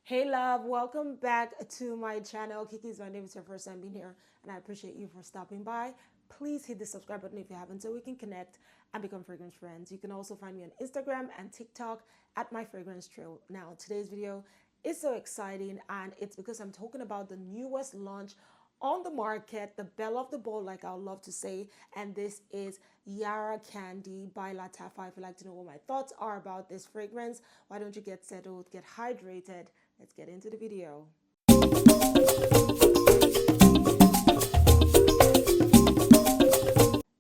Hey love, welcome back to my channel. Kiki's my name. It's your first time being here and I appreciate you for stopping by. Please hit the subscribe button if you haven't so we can connect and become fragrance friends. You can also find me on Instagram and TikTok at my fragrance trail. Now today's video is so exciting and it's because I'm talking about the newest launch on the market, the belle of the ball, like I would love to say, and this is Yara Candy by Lattafa. If you'd like to know what my thoughts are about this fragrance, why don't you get settled, get hydrated? Let's get into the video.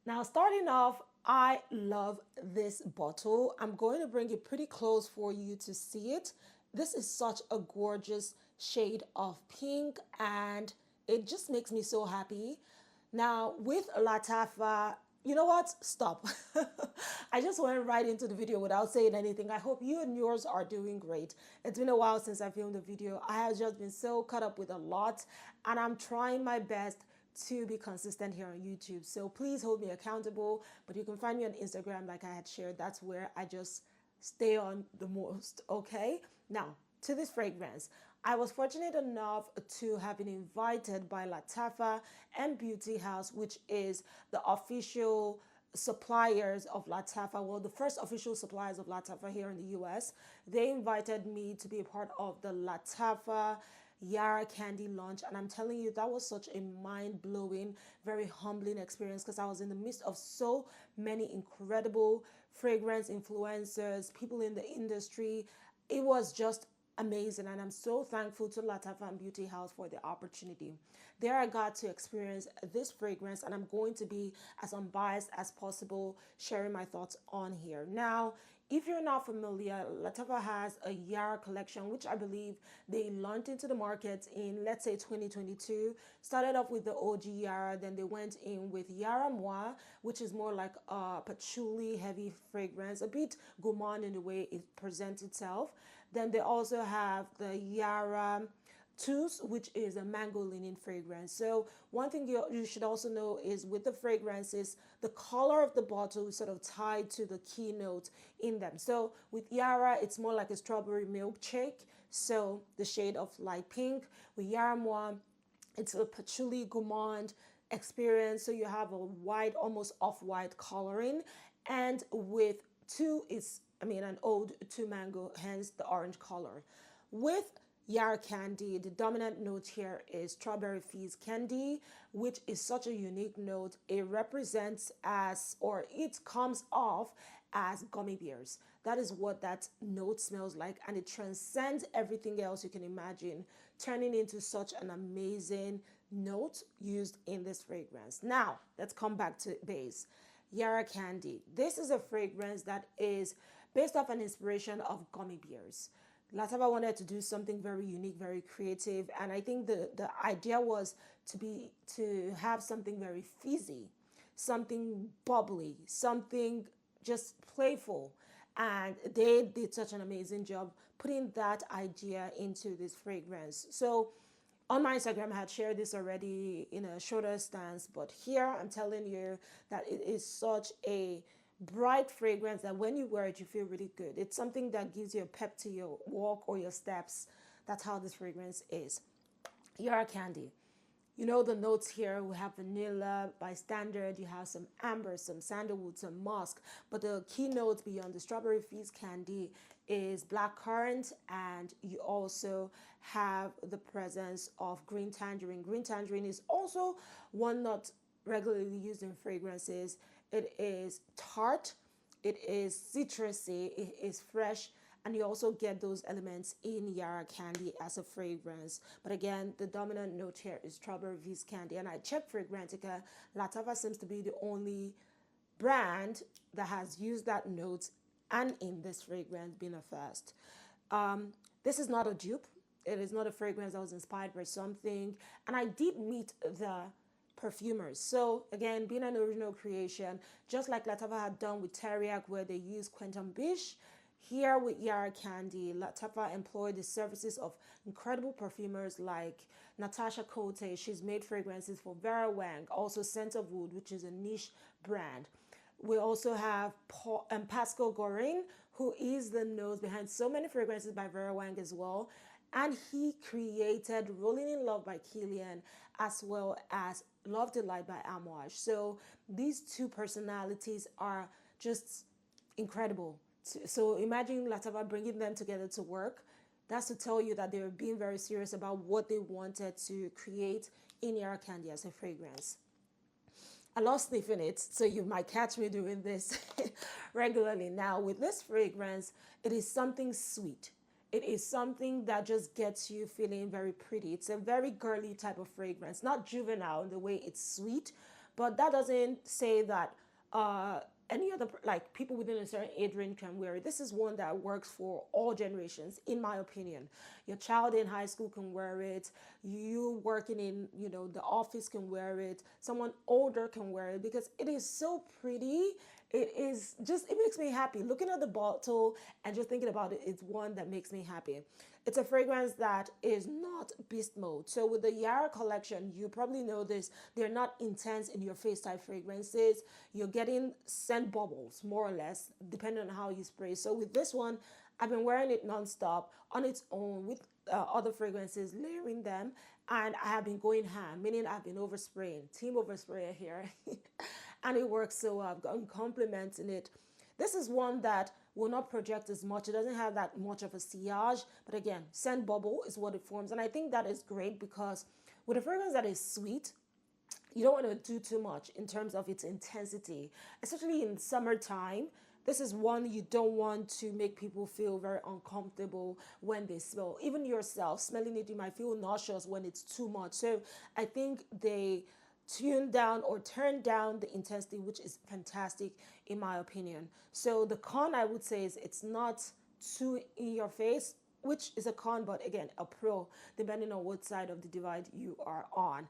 Now, starting off, I love this bottle. I'm going to bring it pretty close for you to see it. This is such a gorgeous shade of pink and it just makes me so happy. Now, with Lattafa, you know what? Stop. I just went right into the video without saying anything. I hope you and yours are doing great. It's been a while since I filmed the video. I have just been so caught up with a lot and I'm trying my best to be consistent here on YouTube. So please hold me accountable. But you can find me on Instagram like I had shared. That's where I just stay on the most, okay? Now, to this fragrance. I was fortunate enough to have been invited by Lattafa and Beauty House, which is the official suppliers of Lattafa, well, the first official suppliers of Lattafa here in the US. They invited me to be a part of the Lattafa Yara Candy launch, and I'm telling you that was such a mind-blowing, very humbling experience because I was in the midst of so many incredible fragrance influencers, people in the industry. It was just amazing, and I'm so thankful to Lattafa and Beauty House for the opportunity. There I got to experience this fragrance, and I'm going to be as unbiased as possible sharing my thoughts on here. Now, if you're not familiar, Lattafa has a Yara collection, which I believe they launched into the market in, let's say, 2022. Started off with the OG Yara, then they went in with Yara Moi, which is more like a patchouli heavy fragrance, a bit gourmand in the way it presents itself. Then they also have the Yara Tous, which is a mango linen fragrance. So one thing you should also know is with the fragrances, the color of the bottle is sort of tied to the keynote in them. So with Yara, it's more like a strawberry milkshake. So the shade of light pink. With Yara Moi, it's a patchouli gourmand experience. So you have a white, almost off-white coloring. And with two, it's, an old two mango, hence the orange color. With Yara Candy, the dominant note here is strawberry fizz candy, which is such a unique note. It represents as, or it comes off as gummy bears. That is what that note smells like, and it transcends everything else you can imagine, turning into such an amazing note used in this fragrance. Now, let's come back to base. Yara Candy. This is a fragrance that is based off an inspiration of gummy bears. Lattafa wanted to do something very unique, very creative, and I think the idea was to have something very fizzy, something bubbly, something just playful, and they did such an amazing job putting that idea into this fragrance. So on my Instagram, I had shared this already in a shorter stance, but here I'm telling you that it is such a bright fragrance that when you wear it, you feel really good. It's something that gives you a pep to your walk or your steps. That's how this fragrance is. Yara Candy. You know the notes here, we have vanilla by standard, you have some amber, some sandalwood, some musk, but the key notes beyond the strawberry fizz candy is blackcurrant, and you also have the presence of green tangerine. Green tangerine is also one not regularly used in fragrances. It is tart, it is citrusy, it is fresh, and you also get those elements in Yara Candy as a fragrance. But again, the dominant note here is strawberry fizz candy. And I checked Fragrantica. Lattafa seems to be the only brand that has used that note and in this fragrance being a first. This is not a dupe. It is not a fragrance that was inspired by something. And I did meet the perfumers. So again, being an original creation, just like Lattafa had done with Teriyaki where they used Quentin Biche, here with Yara Candy, Lattafa employed the services of incredible perfumers like Natasha Cote. She's made fragrances for Vera Wang, also Scent of Wood, which is a niche brand. We also have Pascal Gorin, who is the nose behind so many fragrances by Vera Wang as well. And he created Rolling in Love by Killian as well as Love Delight by Amouage. So these two personalities are just incredible. So imagine Lattafa bringing them together to work. That's to tell you that they were being very serious about what they wanted to create in Yara Candy as a fragrance. I love sniffing it, so you might catch me doing this regularly. Now, with this fragrance, it is something sweet. It is something that just gets you feeling very pretty. It's a very girly type of fragrance, not juvenile in the way it's sweet, but that doesn't say that uh, any other like people within a certain age range can wear it. This is one that works for all generations, in my opinion. Your child in high school can wear it. You working in the office can wear it. Someone older can wear it because it is so pretty. It makes me happy. Looking at the bottle and just thinking about it, it's one that makes me happy. It's a fragrance that is not beast mode. So with the Yara collection, you probably know this, they're not intense in your face type fragrances. You're getting scent bubbles, more or less, depending on how you spray. So with this one, I've been wearing it nonstop on its own with other fragrances, layering them, and I have been going ham, meaning I've been overspraying, team oversprayer here, and it works so well. I've gotten compliments in it. This is one that will not project as much. It doesn't have that much of a sillage, but again, scent bubble is what it forms, and I think that is great because with a fragrance that is sweet, you don't want to do too much in terms of its intensity, especially in summertime. This is one you don't want to make people feel very uncomfortable when they smell. Even yourself smelling it, you might feel nauseous when it's too much. So I think they tune down or turn down the intensity, which is fantastic in my opinion. So the con I would say is it's not too in your face, which is a con, but again, a pro, depending on what side of the divide you are on.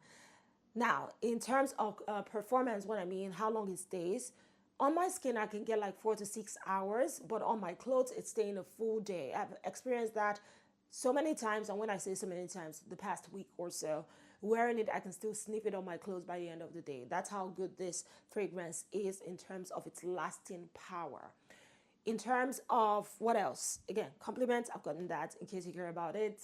Now, in terms of performance, what I mean, how long it stays, on my skin, I can get like 4 to 6 hours, but on my clothes, it's staying a full day. I've experienced that so many times, and when I say so many times, the past week or so, wearing it, I can still sniff it on my clothes by the end of the day. That's how good this fragrance is in terms of its lasting power. In terms of what else? Again, compliments, I've gotten that in case you care about it.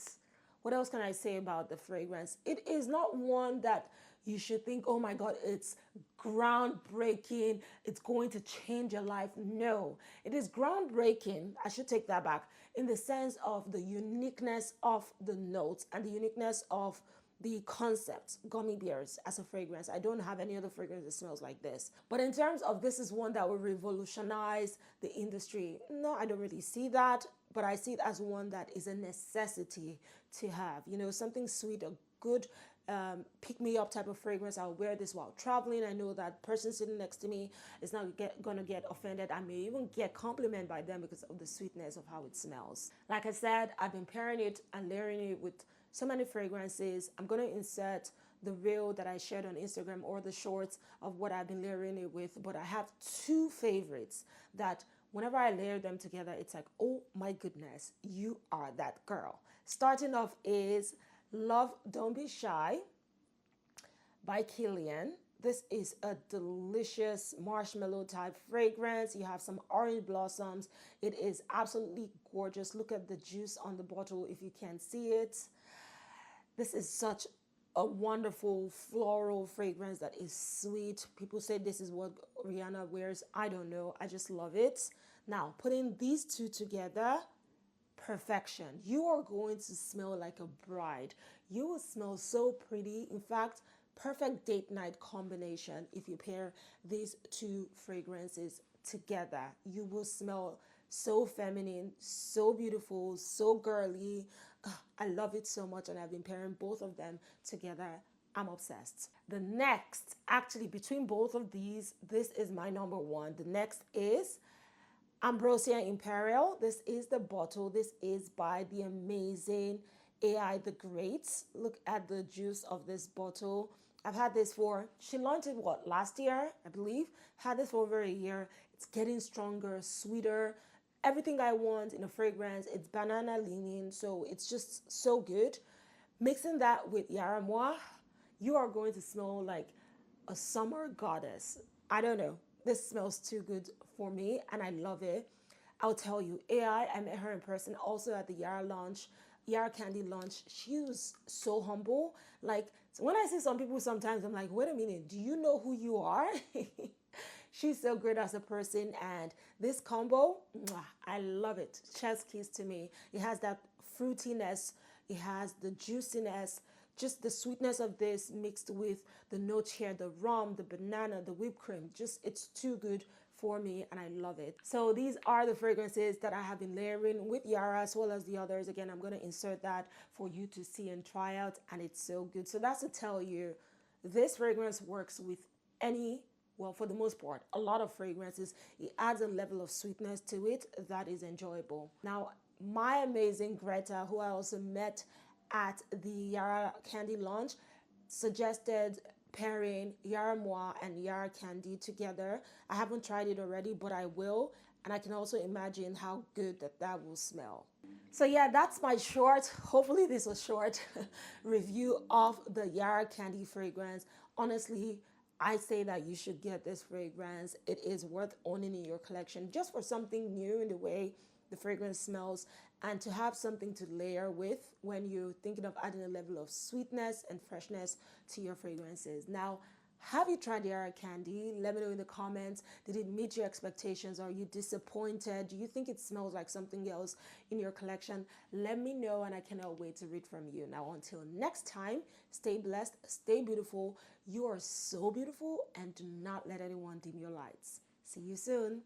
What else can I say about the fragrance? It is not one that you should think, oh my God, it's groundbreaking. It's going to change your life. No, it is groundbreaking. I should take that back in the sense of the uniqueness of the notes and the uniqueness of the concept, gummy bears as a fragrance. I don't have any other fragrance that smells like this. But in terms of this is one that will revolutionize the industry, no, I don't really see that. But I see it as one that is a necessity to have. Something sweet, a good pick me up type of fragrance. I'll wear this while traveling. I know that person sitting next to me is not gonna get offended. I may even get compliment by them because of the sweetness of how it smells. Like I said, I've been pairing it and layering it with so many fragrances. I'm gonna insert the reel that I shared on Instagram or the shorts of what I've been layering it with, but I have two favorites that whenever I layer them together, it's like, oh my goodness, you are that girl. Starting off is Love Don't Be Shy by Killian. This is a delicious marshmallow type fragrance. You have some orange blossoms. It is absolutely gorgeous. Look at the juice on the bottle if you can't see it. This is such a wonderful floral fragrance that is sweet. People say this is what Rihanna wears. I don't know. I just love it. Now, putting these two together, perfection. You are going to smell like a bride. You will smell so pretty. In fact, perfect date night combination if you pair these two fragrances together. You will smell so feminine, so beautiful, so girly. I love it so much, and I've been pairing both of them together. I'm obsessed. The next, actually between both of these, this is my number one. The next is Ambrosia Imperial. This is the bottle. This is by the amazing AI the Great. Look at the juice of this bottle. I've had this she launched it last year, I believe. Had this for over a year. It's getting stronger, sweeter. Everything I want in a fragrance. It's banana leaning, so it's just so good. Mixing that with Yara Moi, you are going to smell like a summer goddess. I don't know. This smells too good for me, and I love it. I'll tell you, I met her in person also at the Yara launch Yara Candy launch, she was so humble. Like, when I see some people sometimes, I'm like, wait a minute, do you know who you are? She's so great as a person, and this combo, mwah, I love it. Chef's kiss to me. It has that fruitiness, it has the juiciness, just the sweetness of this mixed with the notes here, the rum, the banana, the whipped cream. Just, it's too good for me, and I love it. So these are the fragrances that I have been layering with Yara, as well as the others. Again, I'm going to insert that for you to see and try out, and it's so good. So that's to tell you, this fragrance works with any, well, for the most part, a lot of fragrances. It adds a level of sweetness to it that is enjoyable. Now, my amazing Greta, who I also met at the Yara Candy launch, suggested pairing Yara Moi and Yara Candy together. I haven't tried it already, but I will. And I can also imagine how good that will smell. So yeah, that's my short, hopefully this was short, review of the Yara Candy fragrance. Honestly, I say that you should get this fragrance. It is worth owning in your collection just for something new in the way the fragrance smells, and to have something to layer with when you're thinking of adding a level of sweetness and freshness to your fragrances. Now, have you tried Yara Candy? Let me know in the comments. Did it meet your expectations? Are you disappointed? Do you think it smells like something else in your collection? Let me know, and I cannot wait to read from you. Now, until next time, stay blessed, stay beautiful. You are so beautiful, and do not let anyone dim your lights. See you soon.